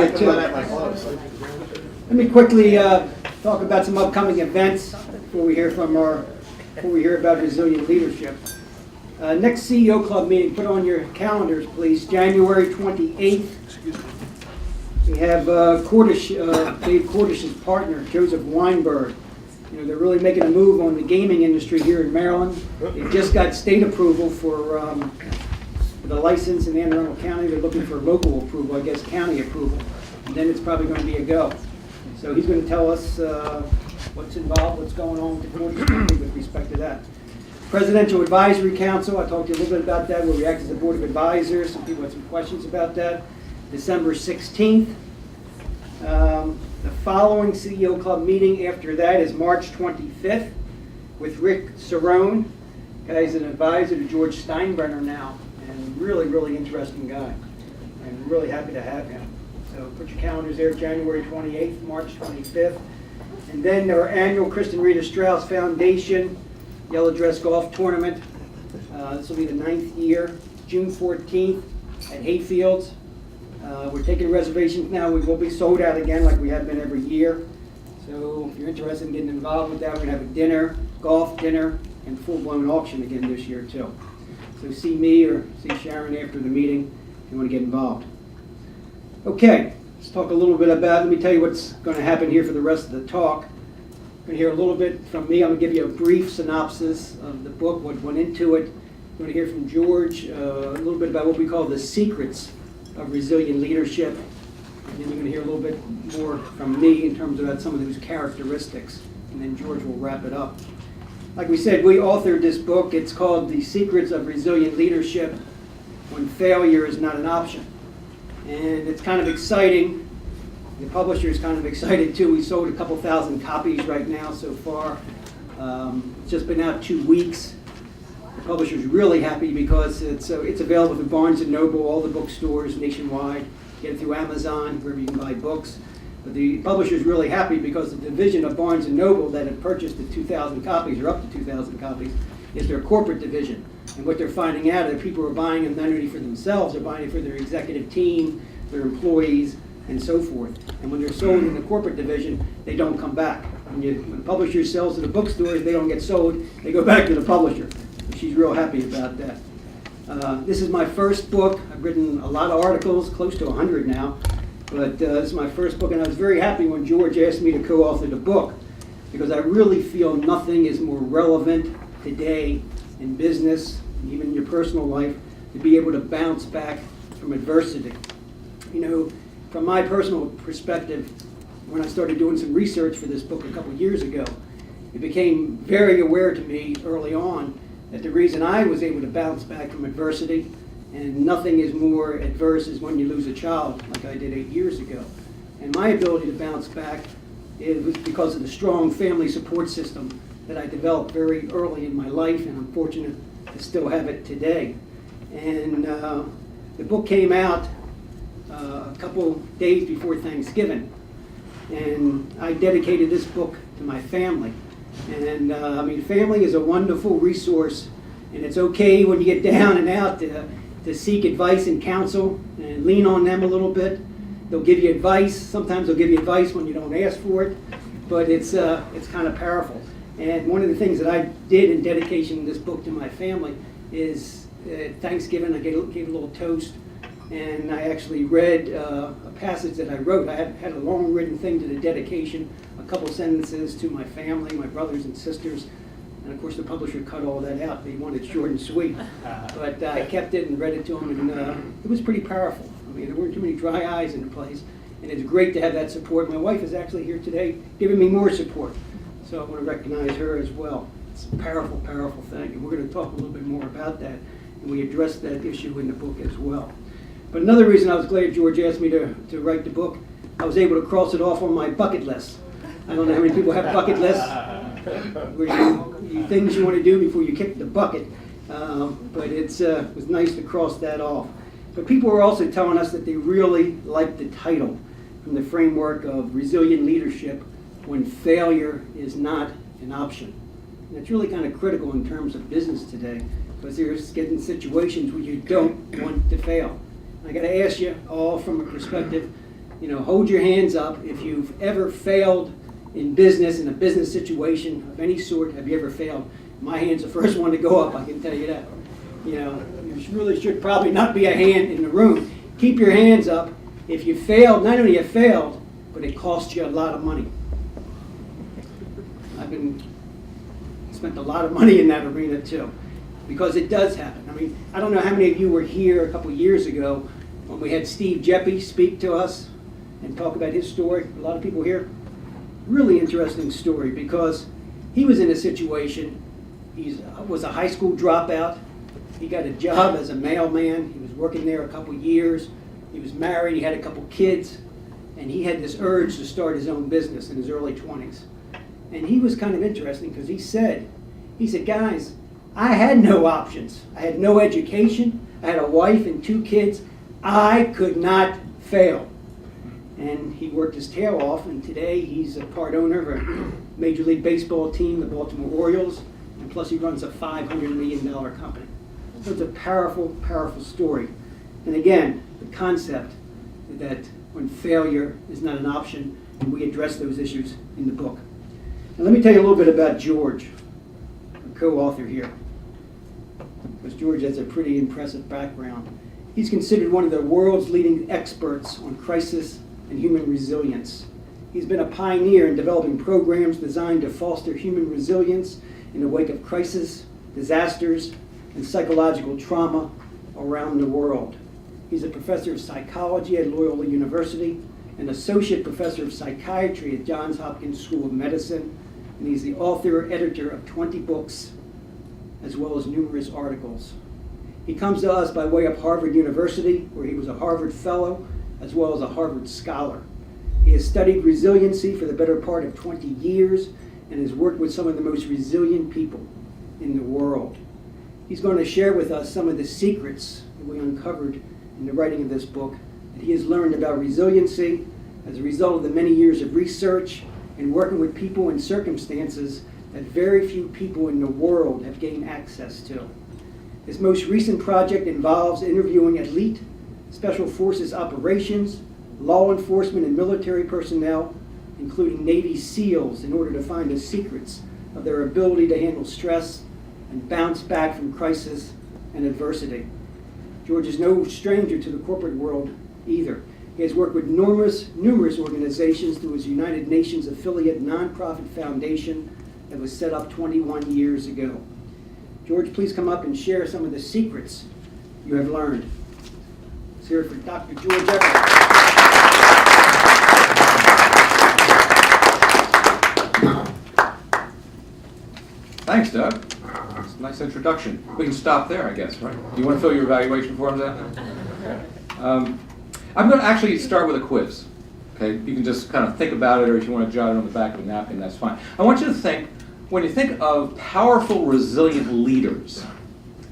it too. Let me quickly talk about some upcoming events before we hear about resilient leadership. Next CEO Club meeting, put on your calendars, please. January 28th. We have Dave Cordish's partner, Joseph Weinberg. You know, they're really making a move on the gaming industry here in Maryland. They just got state approval for the license in Anne Arundel County. They're looking for local approval, I guess county approval. And then it's probably going to be a go. So he's going to tell us what's involved, what's going on with the Cordish company with respect to that. Presidential Advisory Council, I talked to you a little bit about that. We'll react as a Board of Advisors. Some people had some questions about that. December 16th. The following CEO Club meeting after that is March 25th with Rick Cerrone. Guy's an advisor to George Steinbrenner now, and really, really interesting guy. I'm really happy to have him. So put your calendars there, January 28th, March 25th. And then our annual Kristen Rita Strauss Foundation Yellow Dress Golf Tournament. This will be the 9th year, June 14th at Hayfields. We're taking reservations now. We will be sold out again like we have been every year. So if you're interested in getting involved with that, we're going to have a dinner, golf dinner, and full-blown auction again this year too. So see me or see Sharon after the meeting if you want to get involved. Okay, let's talk a little bit about, let me tell you what's going to happen here for the rest of the talk. You're going to hear a little bit from me. I'm going to give you a brief synopsis of the book, what went into it. You're going to hear from George a little bit about what we call the secrets of resilient leadership. And then you're going to hear a little bit more from me in terms of some of those characteristics. And then George will wrap it up. Like we said, we authored this book. It's called The Secrets of Resilient Leadership When Failure is Not an Option. And it's kind of exciting. The publisher is kind of excited too. We sold a couple thousand copies right now so far. It's just been out 2 weeks. The publisher's really happy because it's available through Barnes & Noble, all the bookstores nationwide. Get it through Amazon, wherever you can buy books. But the publisher's really happy because the division of Barnes & Noble that had purchased the 2,000 copies, or up to 2,000 copies, is their corporate division. And what they're finding out is people are buying them not only for themselves, they're buying it for their executive team, their employees, and so forth. And when they're sold in the corporate division, they don't come back. When the publisher sells to the bookstores, they don't get sold, they go back to the publisher. She's real happy about that. This is my first book. I've written a lot of articles, close to 100 now, but this is my first book, and I was very happy when George asked me to co-author the book, because I really feel nothing is more relevant today in business, even in your personal life, to be able to bounce back from adversity. You know, from my personal perspective, when I started doing some research for this book a couple years ago, it became very aware to me early on that the reason I was able to bounce back from adversity, and nothing is more adverse as when you lose a child, like I did 8 years ago. And my ability to bounce back was because of the strong family support system that I developed very early in my life, and I'm fortunate to still have it today. And the book came out a couple days before Thanksgiving, and I dedicated this book to my family. And I mean, family is a wonderful resource, and it's okay when you get down and out to seek advice and counsel and lean on them a little bit. They'll give you advice. Sometimes they'll give you advice when you don't ask for it, but it's kind of powerful. And one of the things that I did in dedication of this book to my family is at Thanksgiving I gave a little toast, and I actually read a passage that I wrote. I had a long written thing to the dedication, a couple sentences to my family, my brothers and sisters, and of course the publisher cut all that out. They wanted it short and sweet, but I kept it and read it to them, and it was pretty powerful. I mean, there weren't too many dry eyes in the place, and it's great to have that support. My wife is actually here today giving me more support, so I want to recognize her as well. It's a powerful, powerful thing, and we're going to talk a little bit more about that, and we address that issue in the book as well. But another reason I was glad George asked me to write the book, I was able to cross it off on my bucket list. I don't know how many people have bucket lists, where you things you want to do before you kick the bucket, but it was nice to cross that off. But people were also telling us that they really liked the title, from the framework of resilient leadership when failure is not an option. And it's really kind of critical in terms of business today, because there's getting situations where you don't want to fail. I got to ask you all from a perspective, hold your hands up if you've ever failed in business, in a business situation of any sort. Have you ever failed? My hand's the first one to go up, I can tell you that. You really should probably not be a hand in the room. Keep your hands up. If you failed, not only you failed, but it cost you a lot of money. I've spent a lot of money in that arena too, because it does happen. I mean, I don't know how many of you were here a couple years ago when we had Steve Jeppe speak to us and talk about his story. A lot of people here. Really interesting story, because he was in a situation. He was a high school dropout. He got a job as a mailman. He was working there a couple years. He was married. He had a couple kids, and he had this urge to start his own business in his early 20s. And he was kind of interesting because he said, guys, I had no options. I had no education. I had a wife and 2 kids. I could not fail. And he worked his tail off, and today he's a part owner of a Major League Baseball team, the Baltimore Orioles, and plus he runs a $500 million company. So it's a powerful, powerful story. And again, the concept that when failure is not an option, and we address those issues in the book. Now let me tell you a little bit about George, a co-author here, because George has a pretty impressive background. He's considered one of the world's leading experts on crisis and human resilience. He's been a pioneer in developing programs designed to foster human resilience in the wake of crisis, disasters, and psychological trauma around the world. He's a professor of psychology at Loyola University, an associate professor of psychiatry at Johns Hopkins School of Medicine, and he's the author, editor of 20 books, as well as numerous articles. He comes to us by way of Harvard University, where he was a Harvard Fellow, as well as a Harvard Scholar. He has studied resiliency for the better part of 20 years and has worked with some of the most resilient people in the world. He's going to share with us some of the secrets that we uncovered in the writing of this book that he has learned about resiliency as a result of the many years of research and working with people in circumstances that very few people in the world have gained access to. His most recent project involves interviewing elite Special Forces operations, law enforcement and military personnel, including Navy SEALs, in order to find the secrets of their ability to handle stress and bounce back from crisis and adversity. George is no stranger to the corporate world either. He has worked with numerous organizations through his United Nations affiliate nonprofit foundation that was set up 21 years ago. George, please come up and share some of the secrets you have learned. Let's hear it for Dr. George Everly. Thanks, Doug. That's a nice introduction. We can stop there, I guess, right? Do you want to fill your evaluation forms out now? I'm going to actually start with a quiz. Okay, you can just kind of think about it, or if you want to jot it on the back of a napkin, that's fine. I want you to think, when you think of powerful, resilient leaders,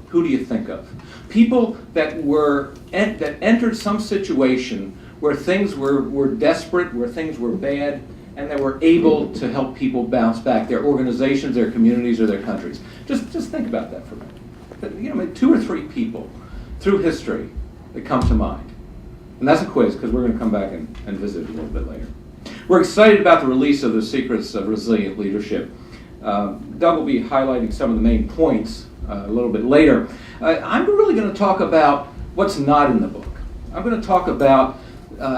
who do you think of? People that that entered some situation where things were desperate, where things were bad, and they were able to help people bounce back, their organizations, their communities, or their countries. Just think about that for a minute. 2 or 3 people through history that come to mind. And that's a quiz, because we're going to come back and visit it a little bit later. We're excited about the release of the Secrets of Resilient Leadership. Doug will be highlighting some of the main points a little bit later. I'm really going to talk about what's not in the book. I'm going to talk about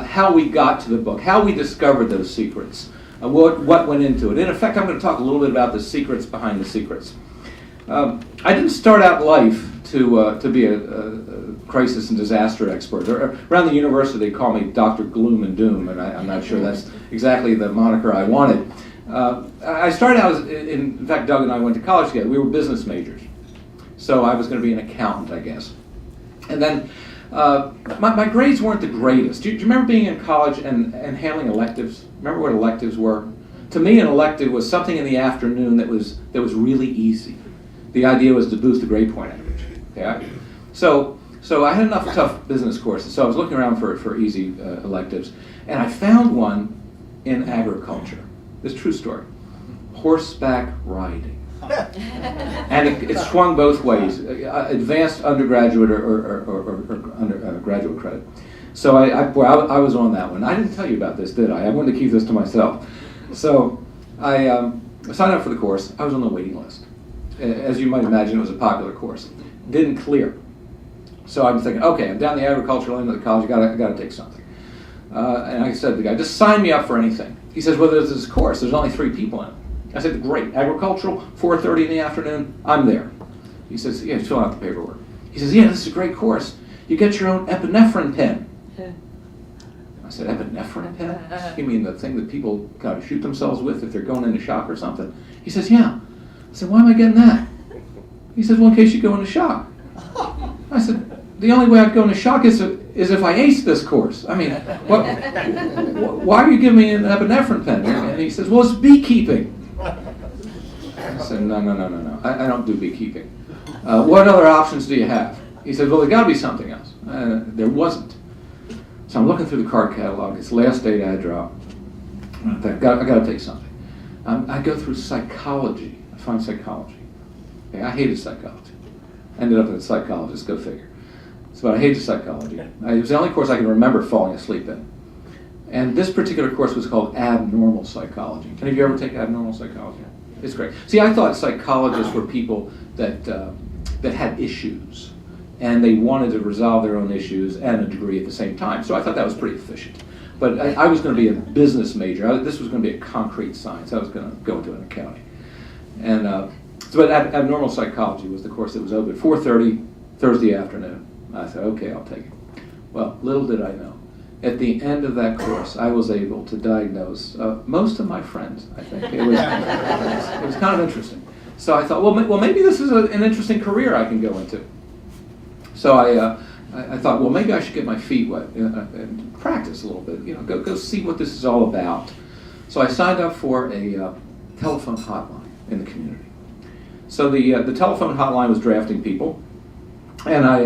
how we got to the book, how we discovered those secrets, what went into it. In effect, I'm going to talk a little bit about the secrets behind the secrets. I didn't start out life to be a crisis and disaster expert. Around the university, they call me Dr. Gloom and Doom, and I'm not sure that's exactly the moniker I wanted. I started out, in fact, Doug and I went to college together. We were business majors. So I was going to be an accountant, I guess. And then my grades weren't the greatest. Do you remember being in college and handling electives? Remember what electives were? To me, an elective was something in the afternoon that was really easy. The idea was to boost the grade point average. Okay? So I had enough tough business courses, so I was looking around for easy electives. And I found one in agriculture. This is a true story. Horseback riding. And it swung both ways, advanced undergraduate or graduate credit. So I was on that one. I didn't tell you about this, did I? I wanted to keep this to myself. So I signed up for the course. I was on the waiting list. As you might imagine, it was a popular course. Didn't clear. So I'm thinking, okay, I'm down the agricultural end of the college. I got to take something. And I said to the guy, just sign me up for anything. He says, well, there's this course. There's only 3 people in it. I said, great. Agricultural, 4:30 in the afternoon. I'm there. He says, yeah, fill out the paperwork. He says, yeah, this is a great course. You get your own epinephrine pen. I said, epinephrine pen? You mean the thing that people kind of shoot themselves with if they're going into shock or something? He says, yeah. I said, why am I getting that? He says, well, in case you go into shock. I said, the only way I'd go into shock is if I ace this course. I mean, why are you giving me an epinephrine pen? And he says, well, it's beekeeping. I said, no. I don't do beekeeping. What other options do you have? He said, well, there's got to be something else. There wasn't. So I'm looking through the card catalog. It's the last date I drop. I thought, I got to take something. I go through psychology. I find psychology. Okay, I hated psychology. Ended up as a psychologist, go figure. So I hated psychology. It was the only course I can remember falling asleep in. And this particular course was called abnormal psychology. Any of you ever take abnormal psychology? It's great. See, I thought psychologists were people that had issues, and they wanted to resolve their own issues and a degree at the same time. So I thought that was pretty efficient. But I was going to be a business major. This was going to be a concrete science. I was going to go into an accounting. And but abnormal psychology was the course that was open at 4:30 Thursday afternoon. I said, okay, I'll take it. Well, little did I know. At the end of that course, I was able to diagnose most of my friends, I think. It was kind of interesting. So I thought, well, maybe this is an interesting career I can go into. So I thought, well, maybe I should get my feet wet and practice a little bit. Go see what this is all about. So I signed up for a telephone hotline in the community. So the telephone hotline was drafting people, and I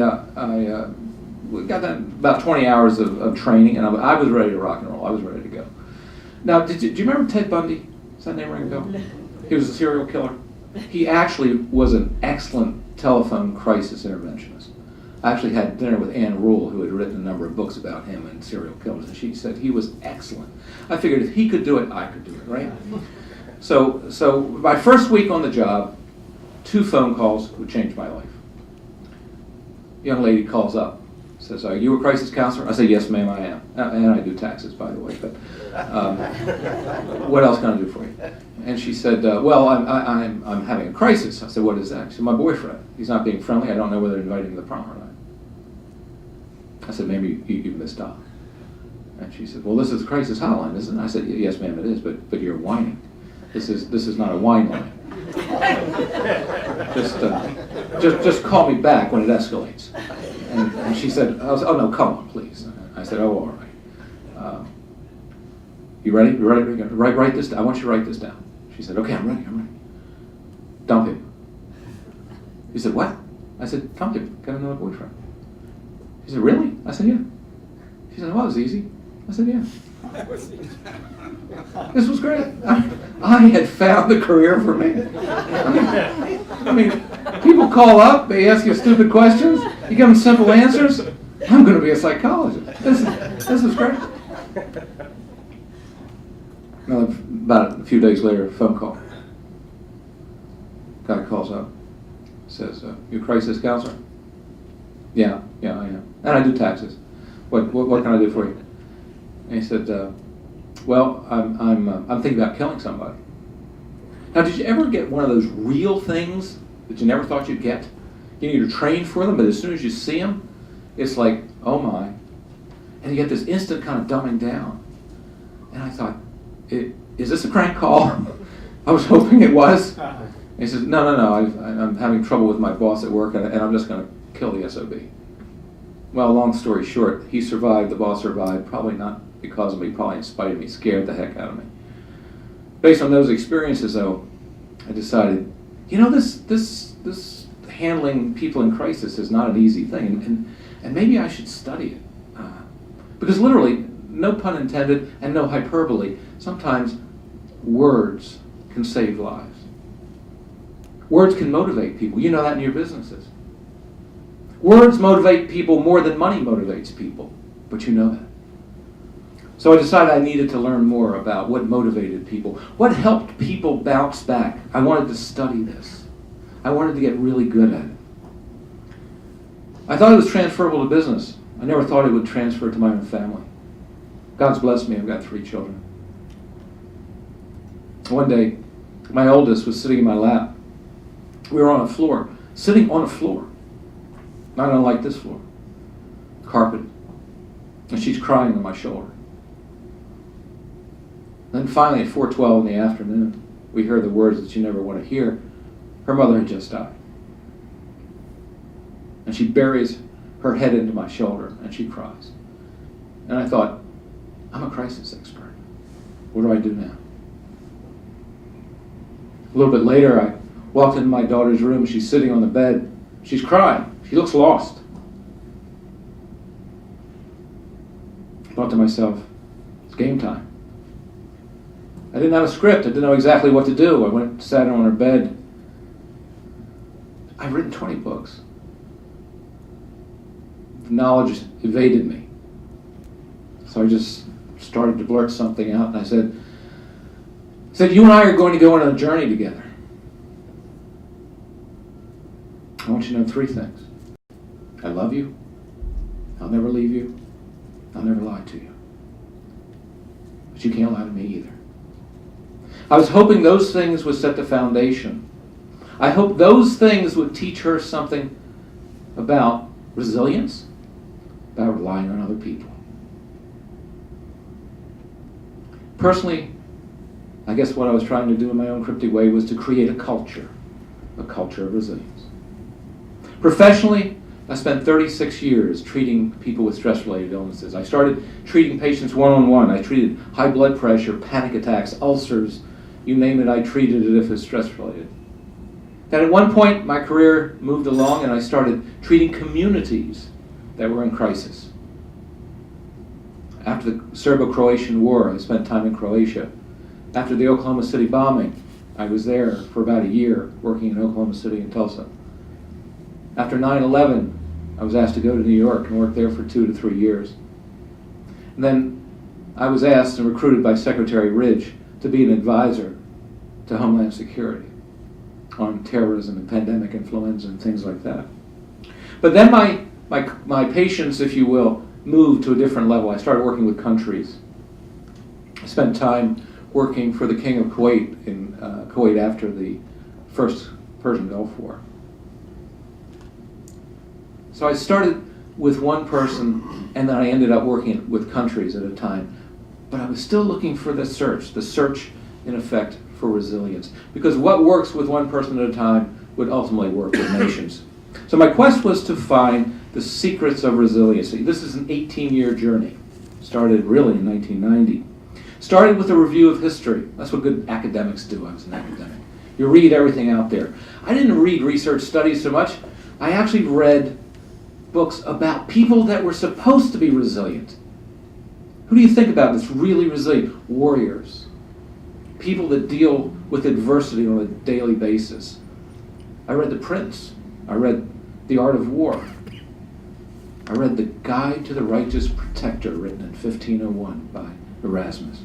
got that about 20 hours of training, and I was ready to rock and roll. I was ready to go. Now, do you remember Ted Bundy? Does that name ring a bell? He was a serial killer. He actually was an excellent telephone crisis interventionist. I actually had dinner with Ann Rule, who had written a number of books about him and serial killers, and she said he was excellent. I figured if he could do it, I could do it, right? So my first week on the job, 2 phone calls would change my life. Young lady calls up, says, "Are you a crisis counselor?" I say, "Yes, ma'am, I am." And I do taxes, by the way, but what else can I do for you? And she said, well, I'm having a crisis. I said, "What is that?" She said, "My boyfriend. He's not being friendly. I don't know whether to invite him to the prom or not." I said, "Maybe you missed out." And she said, "Well, this is a crisis hotline, isn't it?" I said, "Yes, ma'am, it is, but you're whining. This is not a wine line. Just call me back when it escalates." And she said, "Oh no, come on, please." I said, "Oh, all right. You ready? You ready? Write this down. I want you to write this down." She said, "Okay, I'm ready. Dump him." He said, "What?" I said, "Dump him. Got another boyfriend." She said, "Really?" I said, "Yeah." She said, "Well, it was easy." I said, "Yeah." This was great. I had found the career for me. I mean, people call up, they ask you stupid questions, you give them simple answers. I'm going to be a psychologist. This is great. About a few days later, a phone call. Guy calls up, says, "You a crisis counselor?" Yeah, I am. And I do taxes. What can I do for you? And he said, "Well, I'm thinking about killing somebody." Now, did you ever get one of those real things that you never thought you'd get? You're trained for them, but as soon as you see them, it's like, oh my. And you get this instant kind of dumbing down. And I thought, is this a crank call? I was hoping it was. And he says, no, I'm having trouble with my boss at work, and I'm just going to kill the SOB. Well, long story short, he survived, the boss survived, probably not because of me, probably in spite of me, scared the heck out of me. Based on those experiences, though, I decided, this handling people in crisis is not an easy thing, and maybe I should study it. Because literally, no pun intended and no hyperbole, sometimes words can save lives. Words can motivate people. You know that in your businesses. Words motivate people more than money motivates people. but you know that. So I decided I needed to learn more about what motivated people, what helped people bounce back. I wanted to study this. I wanted to get really good at it. I thought it was transferable to business. I never thought it would transfer to my own family. God's blessed me. I've got 3 children. One day, my oldest was sitting in my lap. We were on a floor, sitting on a floor, not unlike this floor, carpet, and she's crying on my shoulder. Then finally, at 4:12 in the afternoon, we heard the words that you never want to hear. Her mother had just died. And she buries her head into my shoulder, and she cries. And I thought, I'm a crisis expert. What do I do now? A little bit later, I walked into my daughter's room. She's sitting on the bed. She's crying. She looks lost. I thought to myself, it's game time. I didn't have a script. I didn't know exactly what to do. I went and sat her on her bed. I've written 20 books. The knowledge evaded me. So I just started to blurt something out, and I said, you and I are going to go on a journey together. I want you to know 3 things. I love you. I'll never leave you. I'll never lie to you. But you can't lie to me either. I was hoping those things would set the foundation. I hope those things would teach her something about resilience, about relying on other people. Personally, I guess what I was trying to do in my own cryptic way was to create a culture of resilience. Professionally, I spent 36 years treating people with stress-related illnesses. I started treating patients one-on-one. I treated high blood pressure, panic attacks, ulcers, you name it, I treated it if it was stress-related. Then at one point, my career moved along and I started treating communities that were in crisis. After the Serbo-Croatian War, I spent time in Croatia. After the Oklahoma City bombing, I was there for about a year working in Oklahoma City and Tulsa. After 9/11, I was asked to go to New York and work there for 2 to 3 years. And then I was asked and recruited by Secretary Ridge to be an advisor to Homeland Security on terrorism and pandemic influenza and things like that. But then my patience, if you will, moved to a different level. I started working with countries. I spent time working for the King of Kuwait in Kuwait after the first Persian Gulf War. So I started with one person, and then I ended up working with countries at a time. But I was still looking for the search, in effect, for resilience. Because what works with one person at a time would ultimately work with nations. So my quest was to find the secrets of resiliency. This is an 18-year journey. Started really in 1990. Started with a review of history. That's what good academics do. I was an academic. You read everything out there. I didn't read research studies so much. I actually read books about people that were supposed to be resilient. Who do you think about that's really resilient? Warriors. People that deal with adversity on a daily basis. I read The Prince. I read The Art of War. I read The Guide to the Righteous Protector, written in 1501 by Erasmus.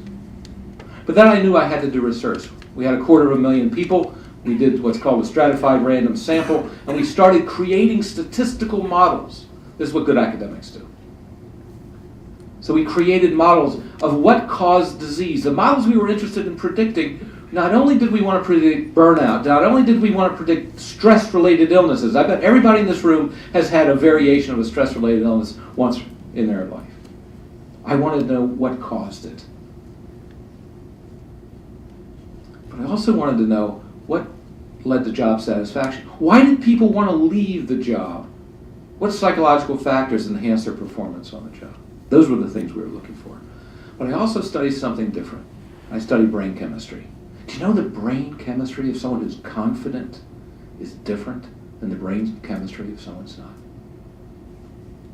But then I knew I had to do research. We had 250,000 people. We did what's called a stratified random sample, and we started creating statistical models. This is what good academics do. So we created models of what caused disease. The models we were interested in predicting, not only did we want to predict burnout, not only did we want to predict stress-related illnesses. I bet everybody in this room has had a variation of a stress-related illness once in their life. I wanted to know what caused it. But I also wanted to know what led to job satisfaction. Why did people want to leave the job? What psychological factors enhance their performance on the job? Those were the things we were looking for. But I also studied something different. I studied brain chemistry. Do you know the brain chemistry of someone who's confident is different than the brain chemistry of someone who's not?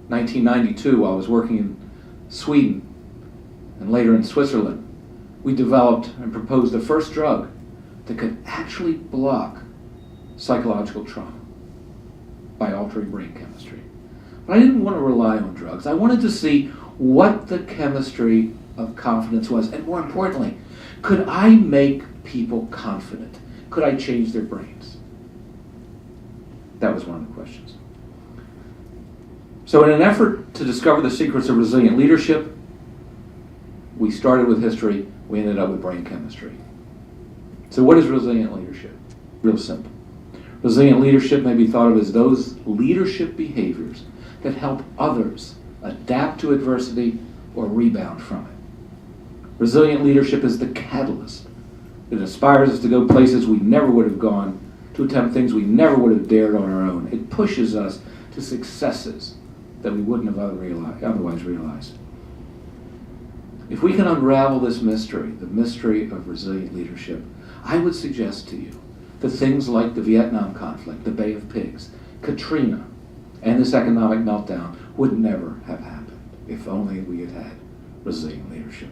1992, while I was working in Sweden and later in Switzerland, we developed and proposed the first drug that could actually block psychological trauma by altering brain chemistry. But I didn't want to rely on drugs. I wanted to see what the chemistry of confidence was, and more importantly, could I make people confident? Could I change their brains? That was one of the questions. So in an effort to discover the secrets of resilient leadership, we started with history, we ended up with brain chemistry. So what is resilient leadership? Real simple. Resilient leadership may be thought of as those leadership behaviors that help others adapt to adversity or rebound from it. Resilient leadership is the catalyst that inspires us to go places we never would have gone, to attempt things we never would have dared on our own. It pushes us to successes that we wouldn't have otherwise realized. If we can unravel this mystery, the mystery of resilient leadership, I would suggest to you that things like the Vietnam conflict, the Bay of Pigs, Katrina, and this economic meltdown would never have happened if only we had had resilient leadership.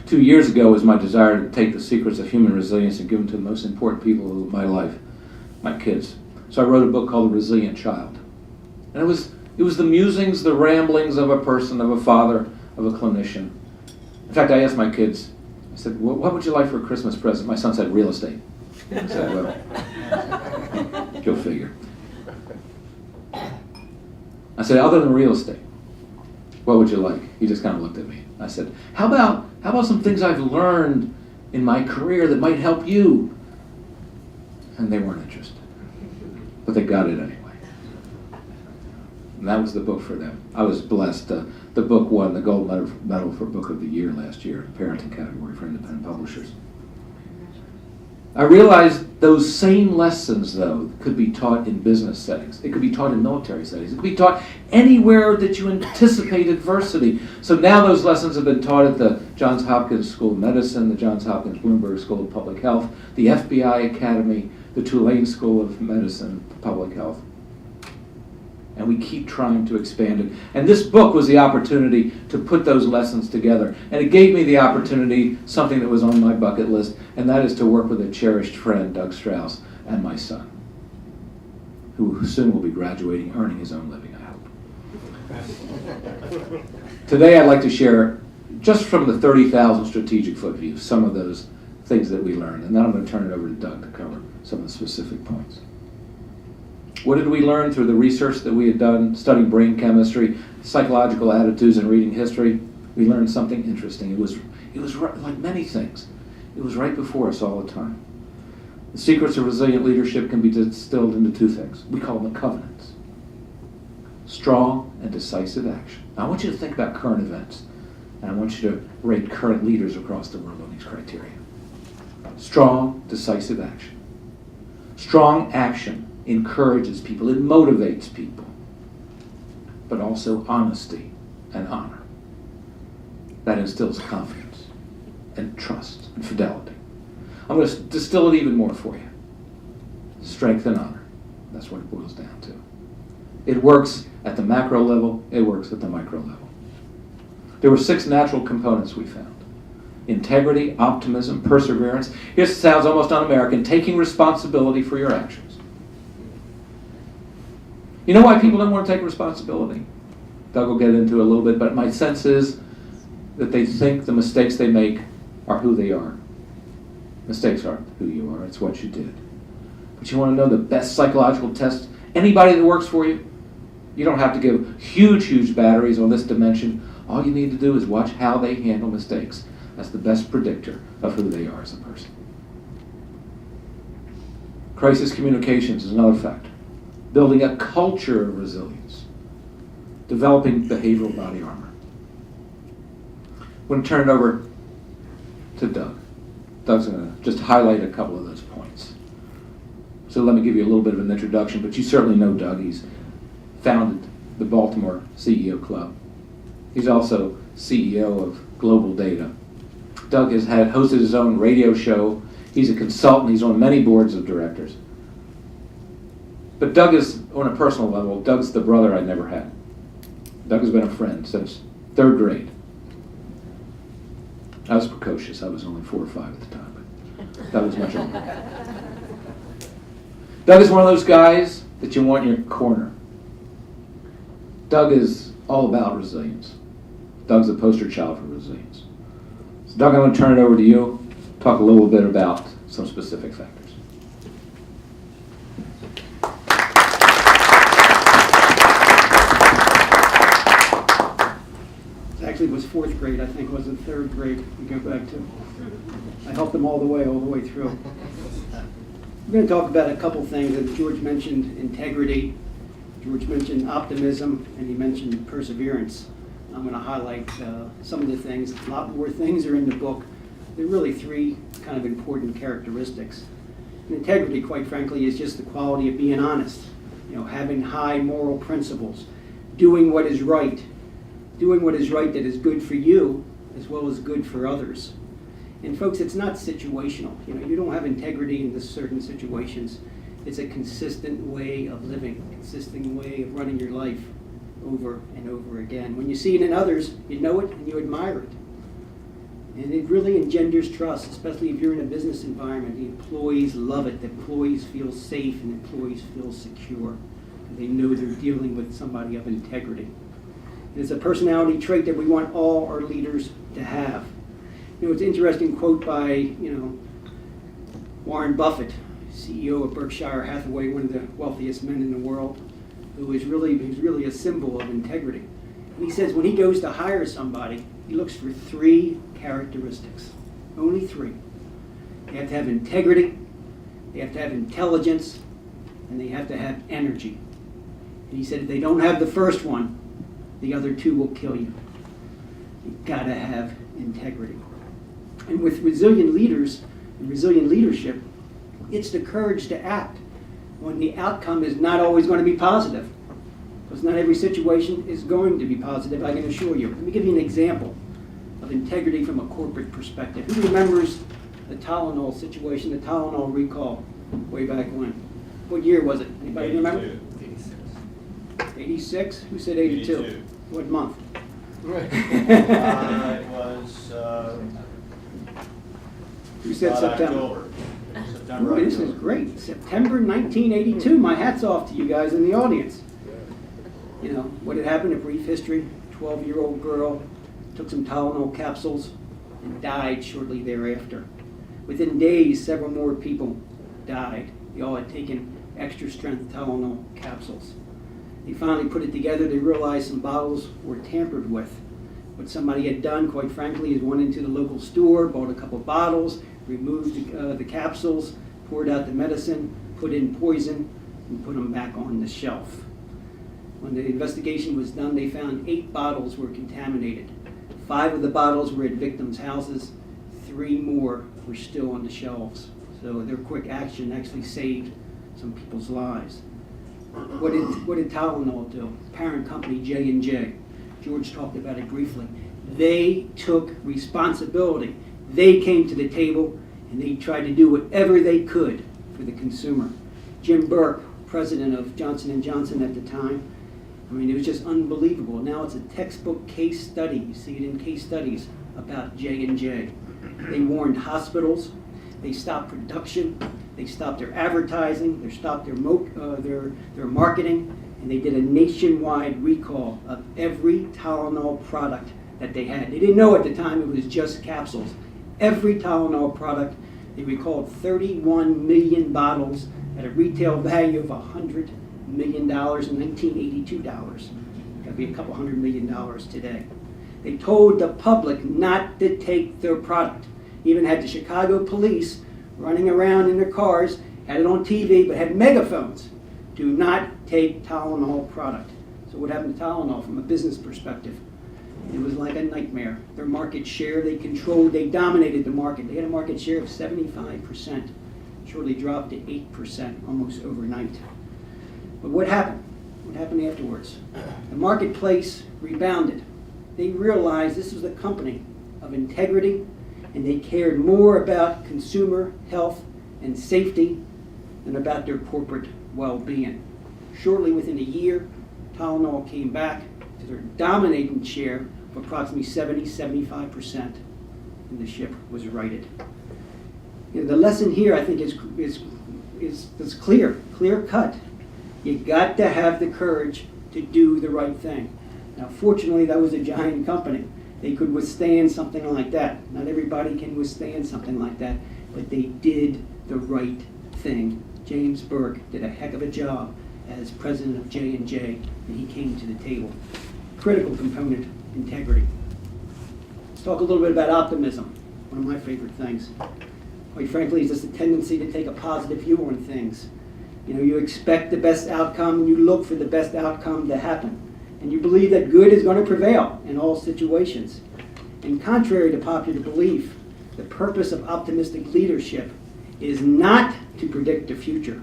2 years ago was my desire to take the secrets of human resilience and give them to the most important people of my life, my kids. So I wrote a book called The Resilient Child. And it was the musings, the ramblings of a person, of a father, of a clinician. In fact, I asked my kids, I said, what would you like for a Christmas present? My son said, real estate. I said, well, go figure. I said, other than real estate, what would you like? He just kind of looked at me. I said, how about some things I've learned in my career that might help you? And they weren't interested. But they got it anyway. And that was the book for them. I was blessed. The book won the gold medal for Book of the Year last year in the parenting category for independent publishers. I realized those same lessons, though, could be taught in business settings. It could be taught in military settings. It could be taught anywhere that you anticipate adversity. So now those lessons have been taught at the Johns Hopkins School of Medicine, the Johns Hopkins Bloomberg School of Public Health, the FBI Academy, the Tulane School of Medicine, Public Health. And we keep trying to expand it. And this book was the opportunity to put those lessons together. And it gave me the opportunity, something that was on my bucket list, and that is to work with a cherished friend, Doug Strouse, and my son, who soon will be graduating, earning his own living, I hope. Today I'd like to share, just from the 30,000 strategic foot view, some of those things that we learned. And then I'm going to turn it over to Doug to cover some of the specific points. What did we learn through the research that we had done, studying brain chemistry, psychological attitudes, and reading history? We learned something interesting. It was like many things. It was right before us all the time. The secrets of resilient leadership can be distilled into two things. We call them the covenants. Strong and decisive action. Now, I want you to think about current events, and I want you to rate current leaders across the world on these criteria. Strong, decisive action. Strong action encourages people, it motivates people, but also honesty and honor. That instills confidence and trust and fidelity. I'm going to distill it even more for you. Strength and honor. That's what it boils down to. It works at the macro level, it works at the micro level. There were 6 natural components we found. Integrity, optimism, perseverance. It sounds almost un-American, taking responsibility for your actions. You know why people don't want to take responsibility? Doug will get into it a little bit, but my sense is that they think the mistakes they make are who they are. Mistakes aren't who you are, it's what you did. But you want to know the best psychological test? Anybody that works for you, you don't have to give huge batteries on this dimension. All you need to do is watch how they handle mistakes. That's the best predictor of who they are as a person. Crisis communications is another factor. Building a culture of resilience. Developing behavioral body armor. I'm going to turn it over to Doug. Doug's going to just highlight a couple of those points. So let me give you a little bit of an introduction, but you certainly know Doug. He's founded the Baltimore CEO Club. He's also CEO of Global Data. Doug has hosted his own radio show. He's a consultant. He's on many boards of directors. But Doug is, on a personal level, Doug's the brother I never had. Doug has been a friend since 3rd grade. I was precocious. I was only 4 or 5 at the time, but Doug was much older. Doug is one of those guys that you want in your corner. Doug is all about resilience. Doug's a poster child for resilience. So Doug, I'm going to turn it over to you. Talk a little bit about some specific factors. Actually, it was fourth grade, I think, wasn't third grade we go back to. I helped them all the way through. We're going to talk about a couple things. And George mentioned integrity, George mentioned optimism, and he mentioned perseverance. I'm going to highlight some of the things. A lot more things are in the book. There are really three kind of important characteristics. And integrity, quite frankly, is just the quality of being honest, having high moral principles, doing what is right that is good for you as well as good for others. And folks, it's not situational. You don't have integrity in certain situations. It's a consistent way of living, a consistent way of running your life over and over again. When you see it in others, you know it and you admire it. And it really engenders trust, especially if you're in a business environment. The employees love it. The employees feel safe and employees feel secure. They know they're dealing with somebody of integrity. It's a personality trait that we want all our leaders to have. It's an interesting quote by, Warren Buffett, CEO of Berkshire Hathaway, one of the wealthiest men in the world, who's really a symbol of integrity. And he says when he goes to hire somebody, he looks for three characteristics, only three. They have to have integrity, they have to have intelligence, and they have to have energy. And he said if they don't have the first one, the other two will kill you. You've got to have integrity. And with resilient leaders and resilient leadership, it's the courage to act when the outcome is not always going to be positive. Because not every situation is going to be positive, I can assure you. Let me give you an example of integrity from a corporate perspective. Who remembers the Tylenol situation, the Tylenol recall, way back when? What year was it? Anybody remember? 86? Who said 82? 82. What month? It was Who said September? October. September. Boy, this is great. September 1982. My hat's off to you guys in the audience. What had happened, a brief history. 12-year-old girl took some Tylenol capsules and died shortly thereafter. Within days, several more people died. They all had taken extra strength Tylenol capsules. They finally put it together. They realized some bottles were tampered with. What somebody had done, quite frankly, is went into the local store, bought a couple bottles, removed the capsules, poured out the medicine, put in poison, and put them back on the shelf. When the investigation was done, they found 8 bottles were contaminated. 5 of the bottles were at victims' houses. 3 more were still on the shelves. So their quick action actually saved some people's lives. What did Tylenol do? Parent company J&J. George talked about it briefly. They took responsibility. They came to the table and they tried to do whatever they could for the consumer. Jim Burke, president of Johnson & Johnson at the time, it was just unbelievable. Now it's a textbook case study. You see it in case studies about J&J. They warned hospitals. They stopped production. They stopped their advertising. They stopped their marketing. And they did a nationwide recall of every Tylenol product that they had. They didn't know at the time it was just capsules. Every Tylenol product, they recalled 31 million bottles at a retail value of $100 million in 1982 dollars. Got to be a couple $100 million today. They told the public not to take their product. Even had the Chicago police running around in their cars, had it on TV, but had megaphones. Do not take Tylenol product. So what happened to Tylenol from a business perspective? It was like a nightmare. Their market share, they controlled, they dominated the market. They had a market share of 75%. Shortly dropped to 8% almost overnight. But what happened? What happened afterwards? The marketplace rebounded. They realized this was a company of integrity, and they cared more about consumer health and safety than about their corporate well-being. Shortly within a year, Tylenol came back to their dominating share of approximately 70-75%, and the ship was righted. The lesson here, I think, is clear cut. You got to have the courage to do the right thing. Now, fortunately, that was a giant company. They could withstand something like that. Not everybody can withstand something like that, but they did the right thing. James Burke did a heck of a job as president of J&J, and he came to the table. Critical component, integrity. Let's talk a little bit about optimism, one of my favorite things. Quite frankly, it's just a tendency to take a positive view on things. You know, you expect the best outcome, and you look for the best outcome to happen. And you believe that good is going to prevail in all situations. And contrary to popular belief, the purpose of optimistic leadership is not to predict the future,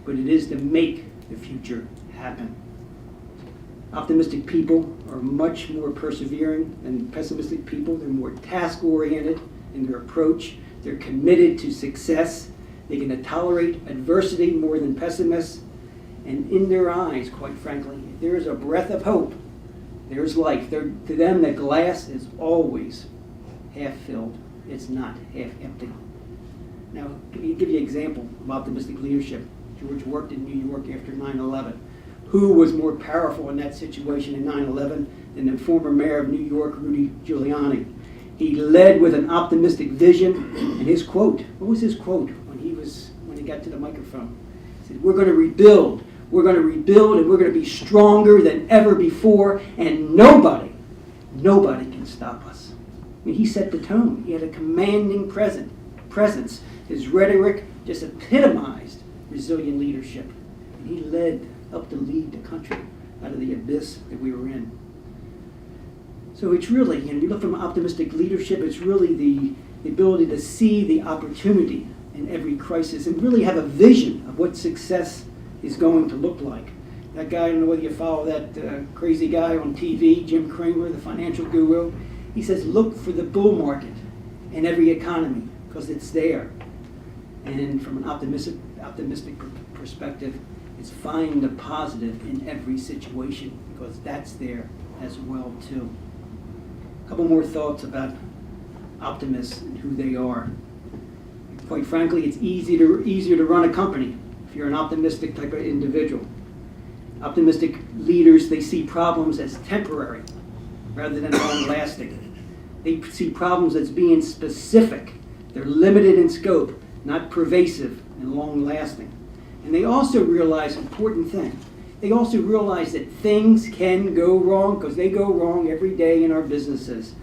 but it is to make the future happen. Optimistic people are much more persevering than pessimistic people. They're more task-oriented in their approach. They're committed to success. They can tolerate adversity more than pessimists. And in their eyes, quite frankly, if there is a breath of hope, there's life. To them, the glass is always half filled. It's not half empty. Now, let me give you an example of optimistic leadership. George worked in New York after 9/11. Who was more powerful in that situation in 9/11 than the former mayor of New York, Rudy Giuliani? He led with an optimistic vision, and his quote, what was his quote when he got to the microphone? He said, "We're going to rebuild. We're going to rebuild, and we're going to be stronger than ever before, and nobody can stop us." I mean, he set the tone. He had a commanding presence. His rhetoric just epitomized resilient leadership. And he helped to lead the country out of the abyss that we were in. So it's really, you look from optimistic leadership, it's really the ability to see the opportunity in every crisis and really have a vision of what success is going to look like. That guy, I don't know whether you follow that crazy guy on TV, Jim Cramer, the financial guru. He says, look for the bull market in every economy because it's there. And from an optimistic perspective, it's find the positive in every situation because that's there as well too. A couple more thoughts about optimists and who they are. Quite frankly, it's easier to run a company if you're an optimistic type of individual. Optimistic leaders, they see problems as temporary rather than long-lasting. They see problems as being specific. They're limited in scope, not pervasive and long-lasting. And they also realize an important thing. They also realize that things can go wrong because they go wrong every day in our businesses.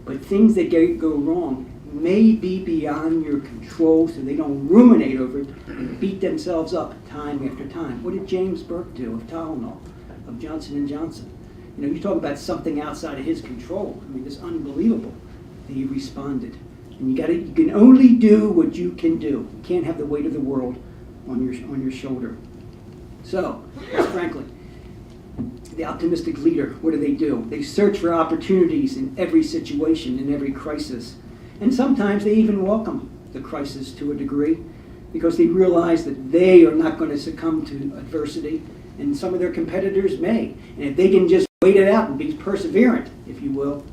But things that go wrong may be beyond your control, so they don't ruminate over it and beat themselves up time after time. What did James Burke do of Tylenol, of Johnson & Johnson? You know, you talk about something outside of his control. I mean, it's unbelievable that he responded. And you can only do what you can do. You can't have the weight of the world on your shoulder. So, frankly, the optimistic leader, what do? They search for opportunities in every situation, in every crisis. And sometimes they even welcome the crisis to a degree because they realize that they are not going to succumb to adversity, and some of their competitors may. And if they can just wait it out and be perseverant, if you will,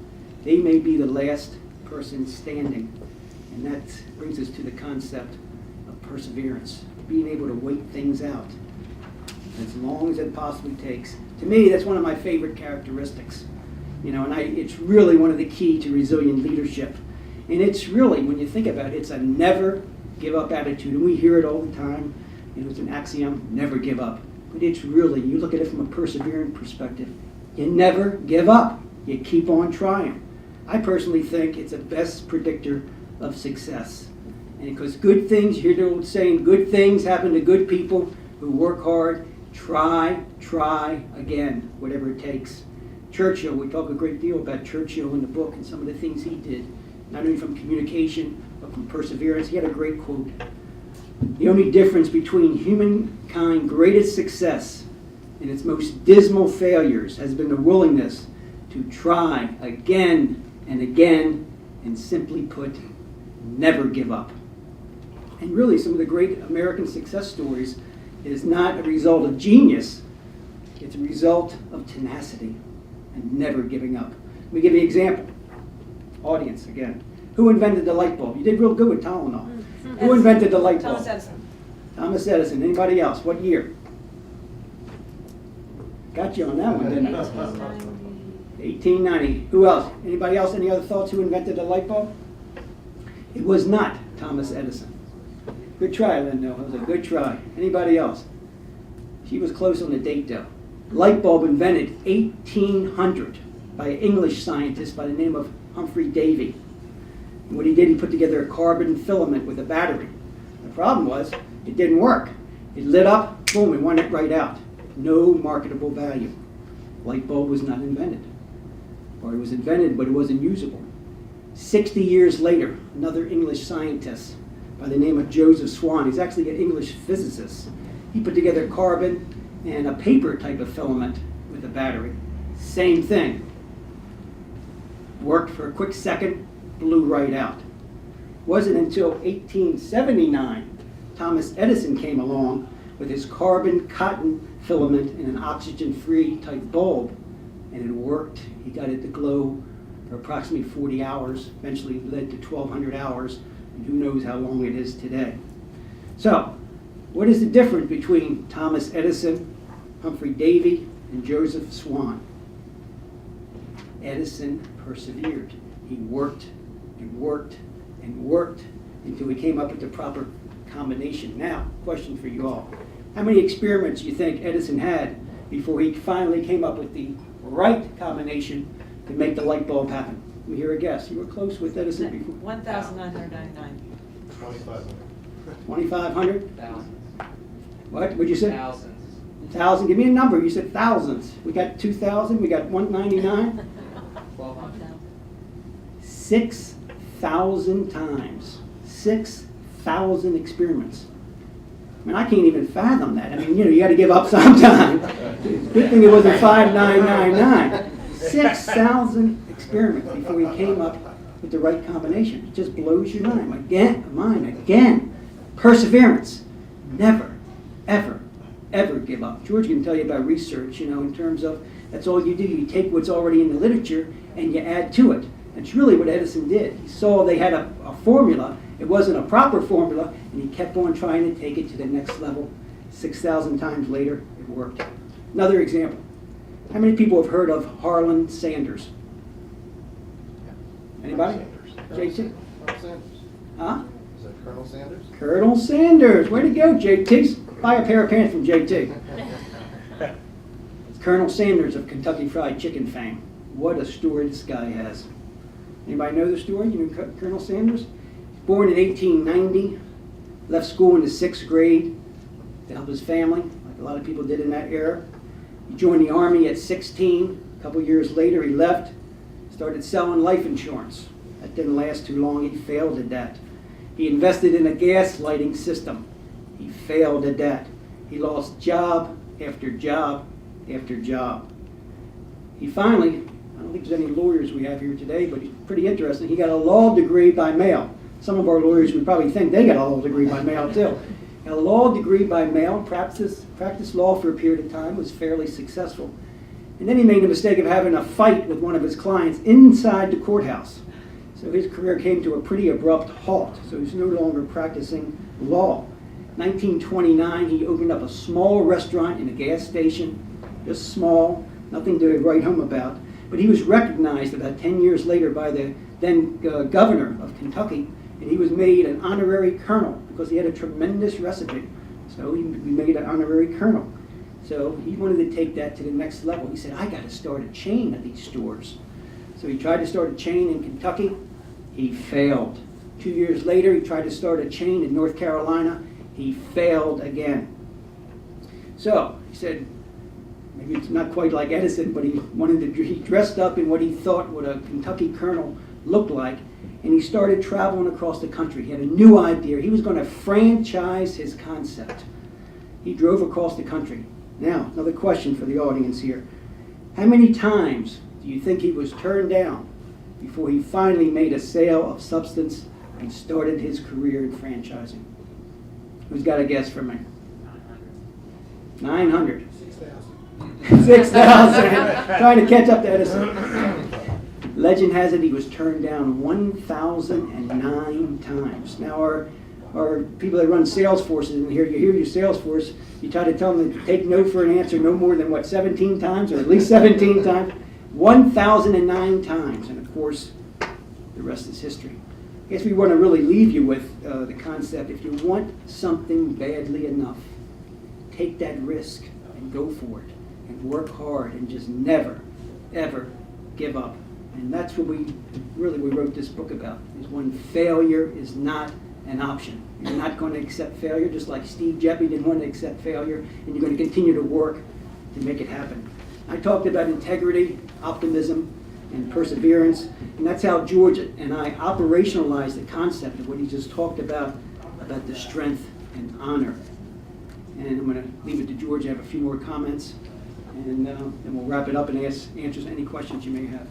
they may be the last person standing. And that brings us to the concept of perseverance, being able to wait things out as long as it possibly takes. To me, that's one of my favorite characteristics. You know, and it's really one of the key to resilient leadership. And it's really, when you think about it, it's a never give up attitude. And we hear it all the time. You know, it's an axiom, never give up. But it's really, you look at it from a persevering perspective, you never give up. You keep on trying. I personally think it's the best predictor of success. And because good things, you hear the old saying, good things happen to good people who work hard, try again, whatever it takes. Churchill, we talk a great deal about Churchill in the book and some of the things he did, not only from communication, but from perseverance. He had a great quote. The only difference between humankind's greatest success and its most dismal failures has been the willingness to try again and again, and simply put, never give up. And really, some of the great American success stories is not a result of genius, it's a result of tenacity and never giving up. Let me give you an example. Audience, again. Who invented the light bulb? You did real good with Tylenol. Who invented the light bulb? Thomas Edison. Thomas Edison. Anybody else? What year? Got you on that one, didn't I? 1890. Who else? Anybody else? Any other thoughts who invented the light bulb? It was not Thomas Edison. Good try, Lindo. It was a good try. Anybody else? She was close on the date, though. Light bulb invented 1800 by an English scientist by the name of Humphrey Davy. And what he did, he put together a carbon filament with a battery. The problem was, it didn't work. It lit up, boom, it went right out. No marketable value. Light bulb was not invented. Or it was invented, but it wasn't usable. 60 years later, another English scientist by the name of Joseph Swan, he's actually an English physicist. He put together carbon and a paper type of filament with a battery. Same thing. Worked for a quick second, blew right out. Wasn't until 1879 Thomas Edison came along with his carbon cotton filament and an oxygen-free type bulb, and it worked. He got it to glow for approximately 40 hours, eventually led to 1,200 hours, and who knows how long it is today. So, what is the difference between Thomas Edison, Humphrey Davy, and Joseph Swan? Edison persevered. He worked and worked and worked until he came up with the proper combination. Now, question for you all. How many experiments do you think Edison had before he finally came up with the right combination to make the light bulb happen? Let me hear a guess. You were close with Edison before. 1,999. 2,500. 2,500? Thousands. What? What'd you say? Thousands. 1,000. Give me a number. You said thousands. We got 2,000. We got 199. 1,200. 6,000 times. 6,000 experiments. I mean, I can't even fathom that. I mean, you got to give up sometime. Good thing it wasn't 5,999. 6,000 experiments before he came up with the right combination. It just blows your mind. Again. Perseverance. Never, ever, ever give up. George can tell you about research, in terms of that's all you do. You take what's already in the literature and you add to it. That's really what Edison did. He saw they had a formula. It wasn't a proper formula, and he kept on trying to take it to the next level. 6,000 times later, it worked. Another example. How many people have heard of Harlan Sanders? Anybody? JT? Colonel Sanders. Huh? Is that Colonel Sanders? Colonel Sanders. Way to go, JT. Buy a pair of pants from JT. It's Colonel Sanders of Kentucky Fried Chicken fame. What a story this guy has. Anybody know the story? You know Colonel Sanders? Born in 1890, left school in the 6th grade to help his family, like a lot of people did in that era. He joined the Army at 16. A couple years later, he left, started selling life insurance. That didn't last too long. He failed at that. He invested in a gas lighting system. He failed at that. He lost job after job after job. He finally, I don't think there's any lawyers we have here today, but he's pretty interesting. He got a law degree by mail. Some of our lawyers would probably think they got a law degree by mail too. Got a law degree by mail, practiced law for a period of time, was fairly successful. And then he made the mistake of having a fight with one of his clients inside the courthouse. So his career came to a pretty abrupt halt. So he's no longer practicing law. 1929, he opened up a small restaurant in a gas station, just small, nothing to write home about. But he was recognized about 10 years later by the then governor of Kentucky, and he was made an honorary colonel because he had a tremendous recipe. So he made an honorary colonel. So he wanted to take that to the next level. He said, I got to start a chain of these stores. So he tried to start a chain in Kentucky. He failed. 2 years later, he tried to start a chain in North Carolina. He failed again. So he said, maybe it's not quite like Edison, but he dressed up in what he thought what a Kentucky colonel looked like, and he started traveling across the country. He had a new idea. He was going to franchise his concept. He drove across the country. Now, another question for the audience here. How many times do you think he was turned down before he finally made a sale of substance and started his career in franchising? Who's got a guess for me? 900. 6,000. 6,000. Trying to catch up to Edison. Legend has it he was turned down 1,009 times. Now, our or people that run sales forces, and you hear your sales force, you try to tell them to take no for an answer no more than, 17 times, or at least 17 times? 1,009 times, and of course, the rest is history. I guess we want to really leave you with the concept, if you want something badly enough, take that risk and go for it, and work hard, and just never, ever give up. And that's what we wrote this book about, is when failure is not an option. You're not going to accept failure, just like Steve Jeppy didn't want to accept failure, and you're going to continue to work to make it happen. I talked about integrity, optimism, and perseverance, and that's how George and I operationalized the concept of what he just talked about the strength and honor. And I'm going to leave it to George to have a few more comments, and then we'll wrap it up and answer any questions you may have.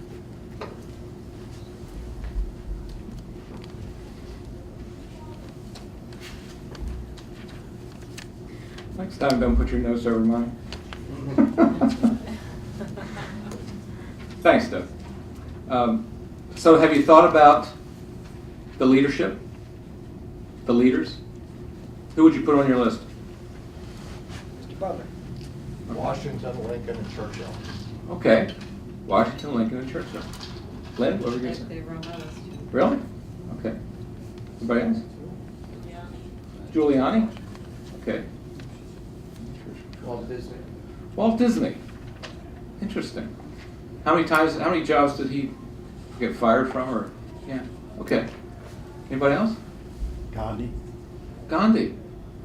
Next time, don't put your nose over mine. Thanks, Doug. So have you thought about the leadership? The leaders? Who would you put on your list? Mr. Butler. Washington, Lincoln, and Churchill. Okay. Washington, Lincoln, and Churchill. Lynn, what were you going to say? They were on my list. Really? Okay. Anybody else? Giuliani? Okay. Walt Disney. Walt Disney. Interesting. How many jobs did he get fired from, or, yeah, okay. Anybody else? Gandhi. Gandhi.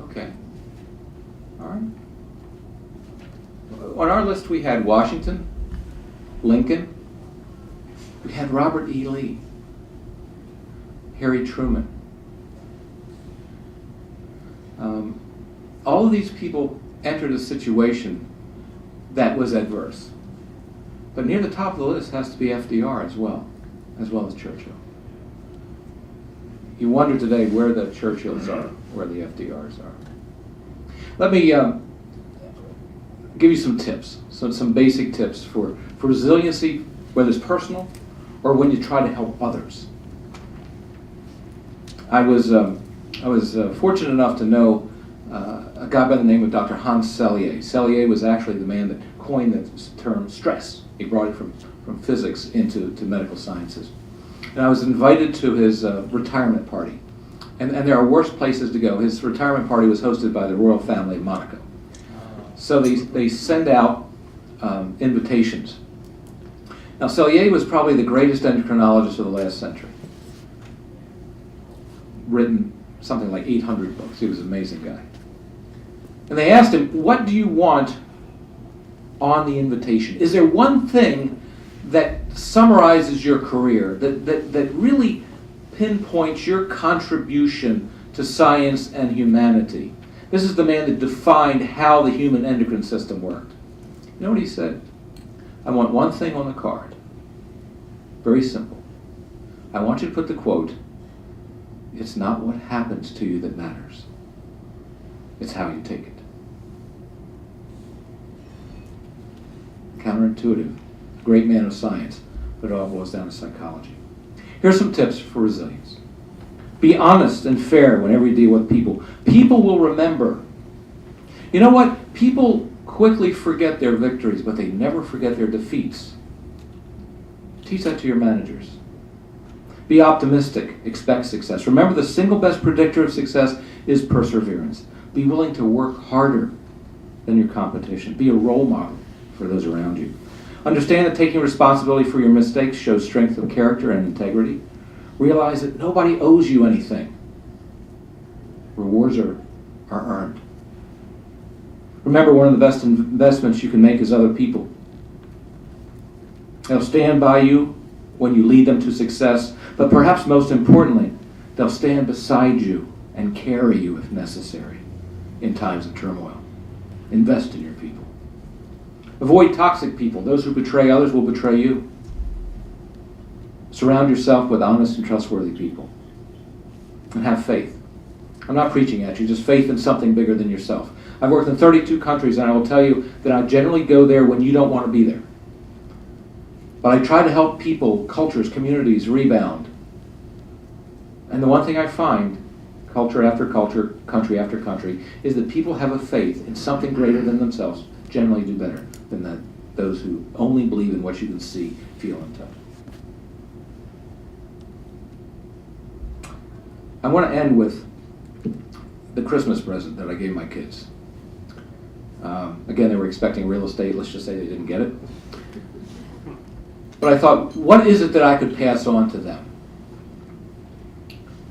Okay. All right. On our list we had Washington, Lincoln, we had Robert E. Lee, Harry Truman. All of these people entered a situation that was adverse. But near the top of the list has to be FDR as well as Churchill. You wonder today where the Churchills are, where the FDRs are. Let me give you some tips, some basic tips for resiliency, whether it's personal or when you try to help others. I was fortunate enough to know a guy by the name of Dr. Hans Selye. Selye was actually the man that coined the term stress. He brought it from physics into medical sciences. And I was invited to his retirement party. And there are worse places to go. His retirement party was hosted by the royal family of Monaco. So they send out invitations. Now, Selye was probably the greatest endocrinologist of the last century. Written something like 800 books. He was an amazing guy. And they asked him, what do you want on the invitation? Is there one thing that summarizes your career, that really pinpoints your contribution to science and humanity? This is the man that defined how the human endocrine system worked. You know what he said? I want one thing on the card. Very simple. I want you to put the quote, it's not what happens to you that matters. It's how you take it. Counterintuitive. Great man of science, but it all boils down to psychology. Here's some tips for resilience. Be honest and fair whenever you deal with people. People will remember. You know what? People quickly forget their victories, but they never forget their defeats. Teach that to your managers. Be optimistic. Expect success. Remember, the single best predictor of success is perseverance. Be willing to work harder than your competition. Be a role model for those around you. Understand that taking responsibility for your mistakes shows strength of character and integrity. Realize that nobody owes you anything. Rewards are earned. Remember, one of the best investments you can make is other people. They'll stand by you when you lead them to success, but perhaps most importantly, they'll stand beside you and carry you if necessary in times of turmoil. Invest in your people. Avoid toxic people. Those who betray others will betray you. Surround yourself with honest and trustworthy people. And have faith. I'm not preaching at you, just faith in something bigger than yourself. I've worked in 32 countries, and I will tell you that I generally go there when you don't want to be there. But I try to help people, cultures, communities rebound. And the one thing I find, culture after culture, country after country, is that people have a faith in something greater than themselves generally do better than those who only believe in what you can see, feel, and touch. I want to end with the Christmas present that I gave my kids. Again, they were expecting real estate. Let's just say they didn't get it. But I thought, what is it that I could pass on to them?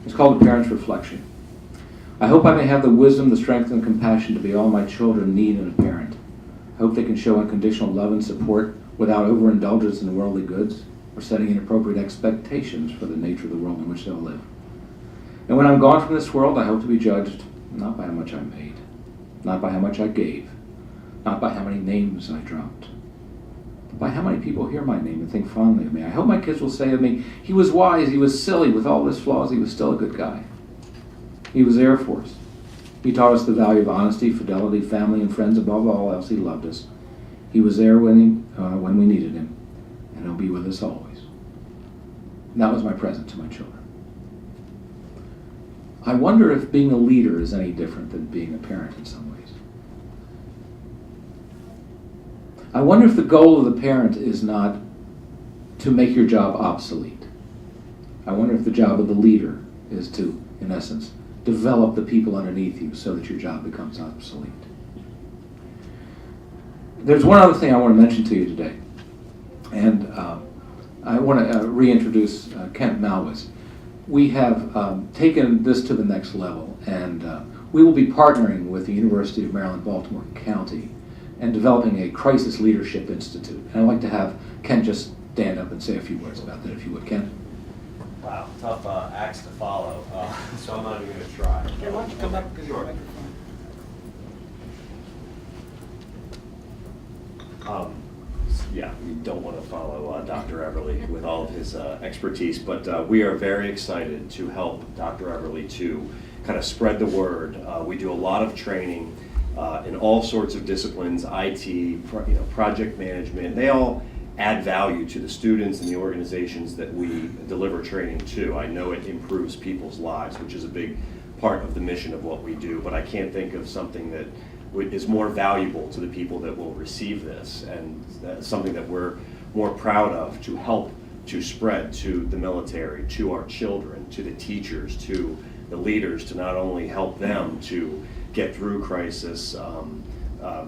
It's called a parent's reflection. I hope I may have the wisdom, the strength, and compassion to be all my children need in a parent. I hope they can show unconditional love and support without overindulgence in worldly goods or setting inappropriate expectations for the nature of the world in which they'll live. And when I'm gone from this world, I hope to be judged not by how much I made, not by how much I gave, not by how many names I dropped, but by how many people hear my name and think fondly of me. I hope my kids will say of me, he was wise, he was silly, with all his flaws, he was still a good guy. He was Air Force. He taught us the value of honesty, fidelity, family, and friends. Above all else, he loved us. He was there when we needed him, and he'll be with us always. And that was my present to my children. I wonder if being a leader is any different than being a parent in some ways. I wonder if the goal of the parent is not to make your job obsolete. I wonder if the job of the leader is to, in essence, develop the people underneath you so that your job becomes obsolete. There's one other thing I want to mention to you today, and I want to reintroduce Kent Malwitz. We have taken this to the next level, and we will be partnering with the University of Maryland, Baltimore County, and developing a crisis leadership institute. And I'd like to have Kent just stand up and say a few words about that, if you would, Kent. Wow, tough acts to follow, so I'm not even going to try. Why don't you come up because Sure. your microphone. Yeah, we don't want to follow Dr. Everly with all of his expertise, but we are very excited to help Dr. Everly to kind of spread the word. We do a lot of training in all sorts of disciplines, IT, project management. They all add value to the students and the organizations that we deliver training to. I know it improves people's lives, which is a big part of the mission of what we do, but I can't think of something that is more valuable to the people that will receive this, and something that we're more proud of to help to spread to the military, to our children, to the teachers, to the leaders, to not only help them to get through crisis,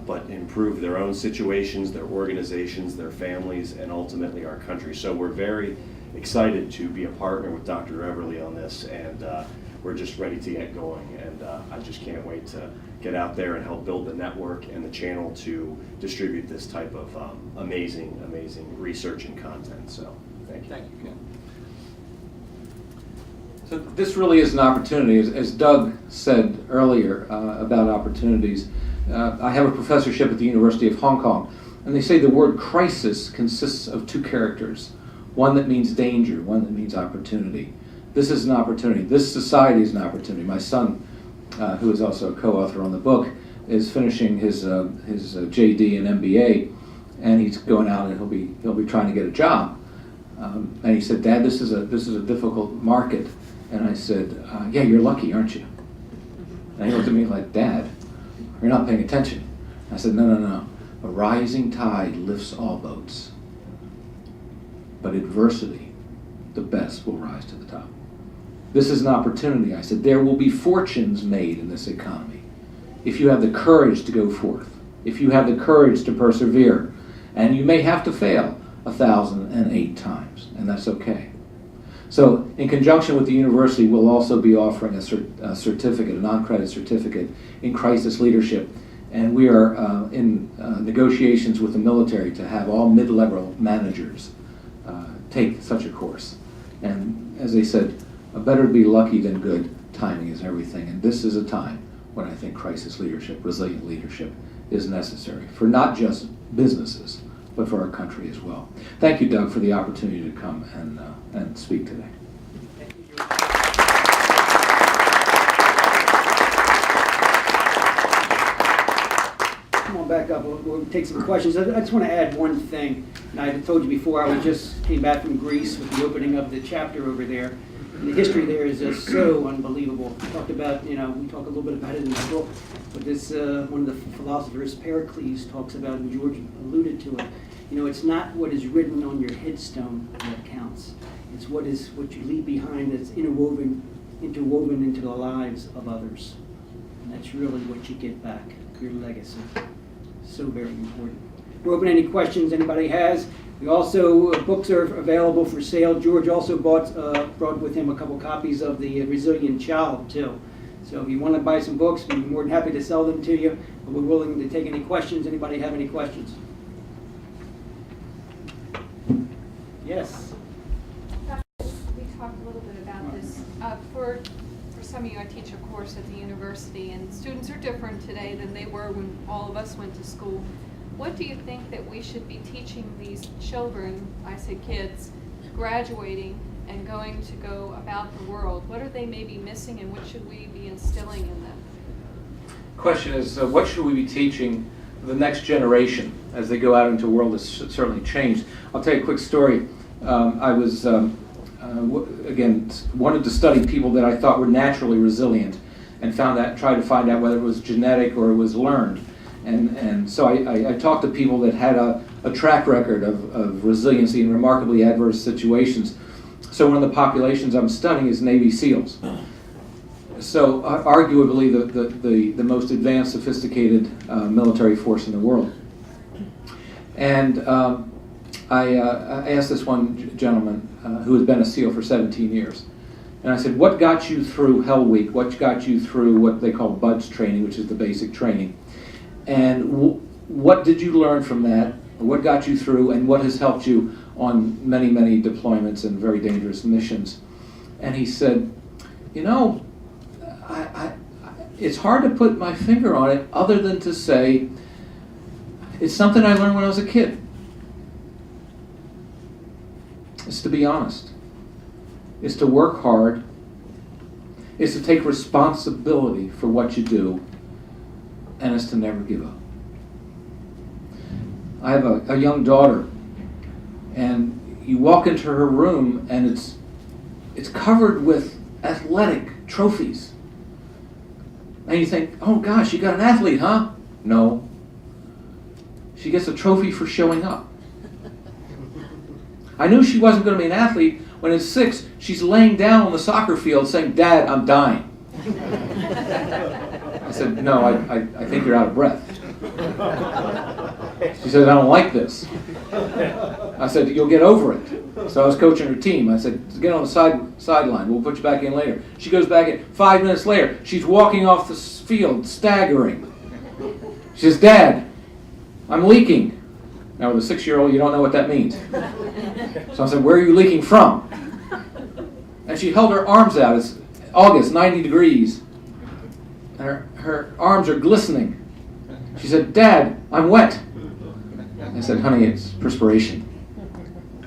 but improve their own situations, their organizations, their families, and ultimately our country. So we're very excited to be a partner with Dr. Everly on this, and we're just ready to get going. And I just can't wait to get out there and help build the network and the channel to distribute this type of amazing research and content. So thank you. Thank you, Ken. So this really is an opportunity. As Doug said earlier about opportunities, I have a professorship at the University of Hong Kong, and they say the word crisis consists of two characters, one that means danger, one that means opportunity. This is an opportunity. This society is an opportunity. My son, who is also a co-author on the book, is finishing his JD and MBA, and he's going out and he'll be trying to get a job. And he said, "Dad, this is a difficult market." And I said, "Yeah, you're lucky, aren't you?" And he looked at me like, "Dad, you're not paying attention." I said, No. A rising tide lifts all boats, but adversity, the best will rise to the top. This is an opportunity. I said, there will be fortunes made in this economy if you have the courage to go forth, if you have the courage to persevere, and you may have to fail 1,008 times, and that's okay. So in conjunction with the university, we'll also be offering a certificate, a non-credit certificate in crisis leadership, and we are in negotiations with the military to have all mid-level managers take such a course. And as they said, better to be lucky than good. Timing is everything, and this is a time when I think crisis leadership, resilient leadership, is necessary for not just businesses, but for our country as well. Thank you, Doug, for the opportunity to come and speak today. Thank you, George. Come on back up. We'll take some questions. I just want to add one thing. And I told you before, I just came back from Greece with the opening of the chapter over there. And the history there is just so unbelievable. We talked about, we talk a little bit about it in the book, but this, one of the philosophers, Pericles, talks about, and George alluded to it, it's not what is written on your headstone that counts. It's what you leave behind that's interwoven into the lives of others. And that's really what you get back, your legacy. So very important. We're open to any questions anybody has. We also, books are available for sale. George also brought with him a couple copies of The Resilient Child, too. So if you want to buy some books, we'd be more than happy to sell them to you. But we're willing to take any questions. Anybody have any questions? Yes. We talked a little bit about this. For some of you, I teach a course at the university, and students are different today than they were when all of us went to school. What do you think that we should be teaching these children, I say kids, graduating and going to go about the world? What are they maybe missing, and what should we be instilling in them? Question is, what should we be teaching the next generation as they go out into a world that's certainly changed? I'll tell you a quick story. I was, again, wanted to study people that I thought were naturally resilient, and tried to find out whether it was genetic or it was learned. And so I talked to people that had a track record of resiliency in remarkably adverse situations. So one of the populations I'm studying is Navy SEALs. So arguably the most advanced, sophisticated military force in the world. And I asked this one gentleman who had been a SEAL for 17 years. And I said, what got you through Hell Week? What got you through what they call BUDS training, which is the basic training? And what did you learn from that? What got you through, and what has helped you on many, many deployments and very dangerous missions? And he said, it's hard to put my finger on it other than to say, it's something I learned when I was a kid. It's to be honest. It's to work hard. It's to take responsibility for what you do. And it's to never give up. I have a young daughter, and you walk into her room and it's covered with athletic trophies. And you think, oh gosh, you got an athlete, huh? No. She gets a trophy for showing up. I knew she wasn't going to be an athlete when at 6, she's laying down on the soccer field saying, Dad, I'm dying. I said, no, I think you're out of breath. She said, I don't like this. I said, you'll get over it. So I was coaching her team. I said, get on the sideline. We'll put you back in later. She goes back in. 5 minutes later, she's walking off the field, staggering. She says, Dad, I'm leaking. Now, with a 6-year-old, you don't know what that means. So I said, where are you leaking from? And she held her arms out. It's August, 90 degrees. And her arms are glistening. She said, Dad, I'm wet. I said, honey, it's perspiration.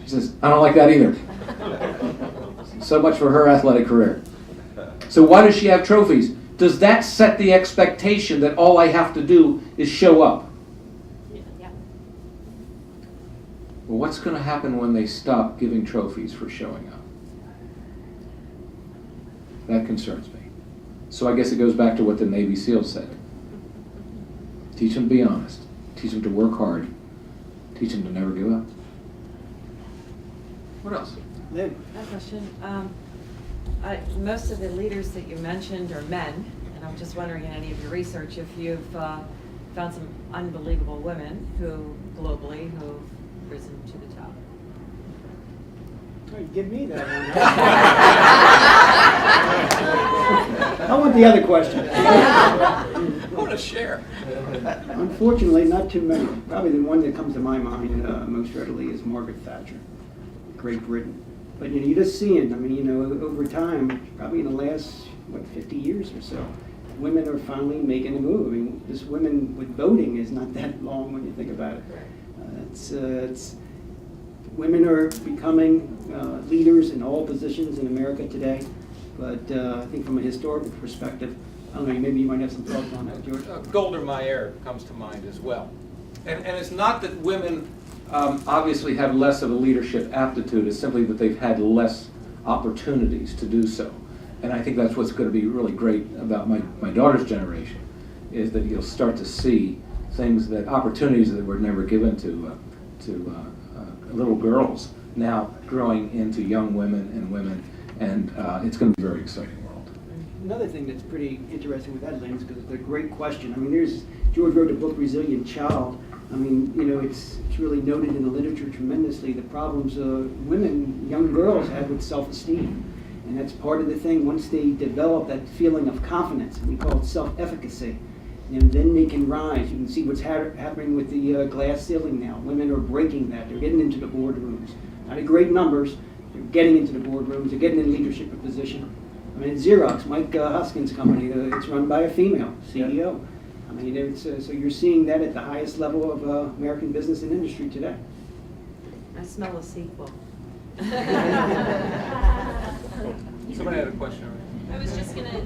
She says, I don't like that either. So much for her athletic career. So why does she have trophies? Does that set the expectation that all I have to do is show up? Yeah. Well, what's going to happen when they stop giving trophies for showing up? That concerns me. So I guess it goes back to what the Navy SEALs said. Teach them to be honest. Teach them to work hard. Teach them to never give up. What else? Lynn? I have a question. Most of the leaders that you mentioned are men, and I'm just wondering in any of your research if you've found some unbelievable women globally who've risen to the top. Give me that one. I want the other question. I want to share. Unfortunately, not too many. Probably the one that comes to my mind most readily is Margaret Thatcher, Great Britain. But you're just seeing, over time, probably in the last, 50 years or so, women are finally making a move. Just women with voting is not that long when you think about it. Women are becoming leaders in all positions in America today. But I think from a historical perspective, I don't know, maybe you might have some thoughts on that, George. Golda Meir comes to mind as well. And it's not that women obviously have less of a leadership aptitude, it's simply that they've had less opportunities to do so. And I think that's what's going to be really great about my daughter's generation, is that you'll start to see things, that opportunities that were never given to little girls now growing into young women, and it's going to be a very exciting world. Another thing that's pretty interesting with that, Lynn, because it's a great question. I mean, George wrote a book, Resilient Child. I mean, you know, it's really noted in the literature tremendously the problems women, young girls have with self-esteem. And that's part of the thing. Once they develop that feeling of confidence, we call it self-efficacy, and then they can rise. You can see what's happening with the glass ceiling now. Women are breaking that. They're getting into the boardrooms. Not in great numbers. They're getting into the boardrooms. They're getting in leadership position. I mean, at Xerox, Mike Huskin's company, it's run by a female CEO. I mean, so you're seeing that at the highest level of American business and industry today. I smell a sequel. Somebody had a question. I was just going to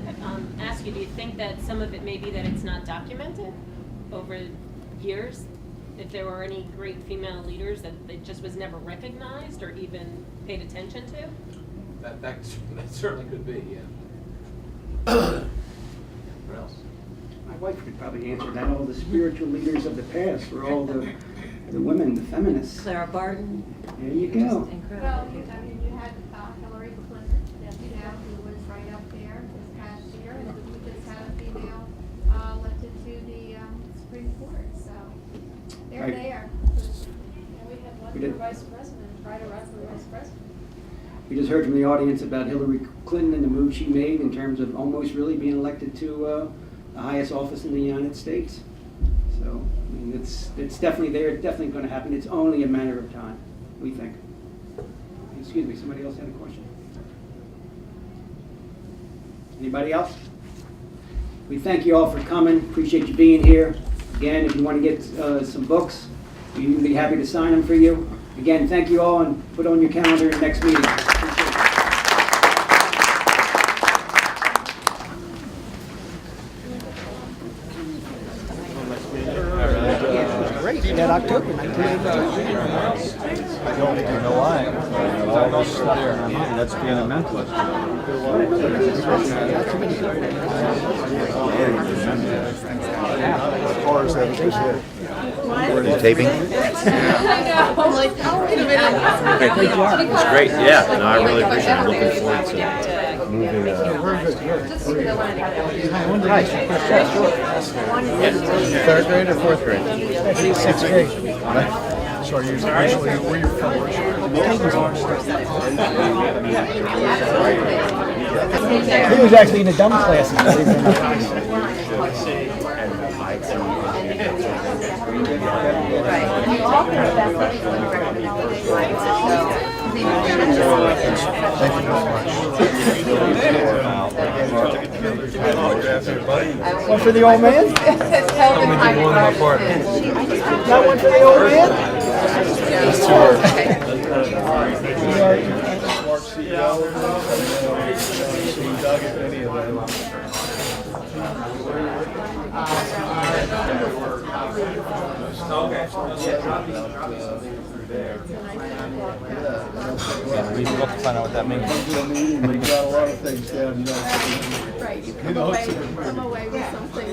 ask you, do you think that some of it may be that it's not documented over years? If there were any great female leaders that it just was never recognized or even paid attention to? That certainly could be, yeah. What else? My wife could probably answer that. All the spiritual leaders of the past were all the women, the feminists. Clara Barton. There you go. Just Well, incredible. I mean, you had Hillary Clinton, you know, who was right up there this past year, and we just had a female elected to the Supreme Court, so they're Right. there. And we had one We for did. vice president, try to run for vice president. We just heard from the audience about Hillary Clinton and the move she made in terms of almost really being elected to the highest office in the United States. So, I mean, it's definitely there. It's definitely going to happen. It's only a matter of time, we think. Excuse me, somebody else had a question? Anybody else? We thank you all for coming. Appreciate you being here. Again, if you want to get some books, we'd be happy to sign them for you. Again, thank you all, and put on your calendar next meeting. That October 1982. I don't know why. All this stuff in our mind, that's being a mentalist. Cars that was here. Are you taping? I know, I'm like, oh, wait a minute. It's great, yeah. No, I really appreciate it. I'm looking forward to moving. Third grade or fourth grade? Sixth grade. So are you originally, where you from? He was actually in the dumb classes. One for the old man? Not one for the old man? Read the book to find out what that means. Right, you come away with something